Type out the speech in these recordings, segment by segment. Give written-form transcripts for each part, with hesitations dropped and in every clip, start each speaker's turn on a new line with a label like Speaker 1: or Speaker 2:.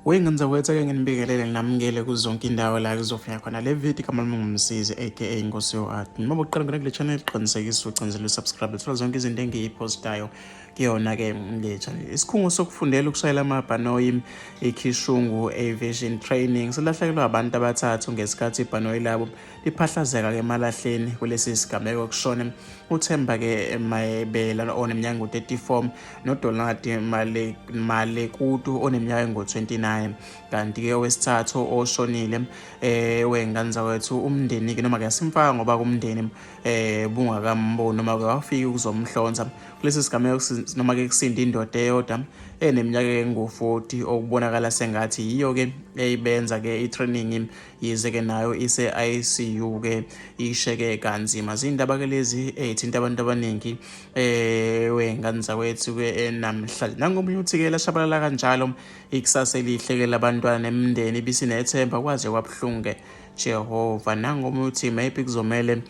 Speaker 1: Wengenza kwethu-ke nginibingelele nginamukele kuzonke indawo la kuzofika khona le video igama lami ngumsizi aka Nkosi yo-Art. Noma uqala ngena kule channel qinisekisa ucenzela usubscribe uthola zonke izinto engiyiphostayo kuyona-ke le channel. Isikhungo sokufundela ukushayela amabhanoyi iKhishungu Aviation Training silahlekelwe abantu abathathu ngesikhathi ibhanoyi labo liphahlazeka-ke emalahleni kulesi sigameko kushone uThemba-ke Mayebela oneminyaka engu-34 noDonald Malekutu oneminyaka engu-29. Kanti-ke owesithathu oshonile wengane zakwethu umndeni-ke noma-ke asimfaka ngoba kumndeni bungakamboni noma-ke wafika ukuzomhlonza kulesi sigameko noma-ke kusinde indoda eyodwa eneminyaka engu-40 okubonakala sengathi yiyo-ke eyibenza-ke i-training yize-ke nayo ise-ICU-ke isheke kanzima. Zindaba-ke lezi ey'thinta abantu abaningi wey'ngane zakwethu-ke namhlanje. Nangomunye uthi-ke lashabalala kanjalo ikusasa elihle-ke labantwana nemindeni ibisinethemba kwaze kwabuhlungu-ke Jehova. Nangomunye uthi maybe kuzomele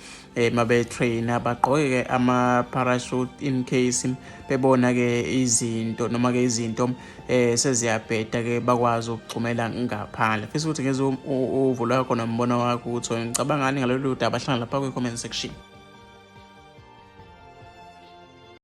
Speaker 1: mabe-trainer bagqoke-ke ama-parachute in case bebona-ke izinto noma-ke izinto seziyabheda-ke bakwazi ukugxumela ngaphandle. Fisa ukuthi ngeze uvo lwakho nombono wakho ukuthi ngicabangani ngalolu daba, hlala lapha kwi-comment section.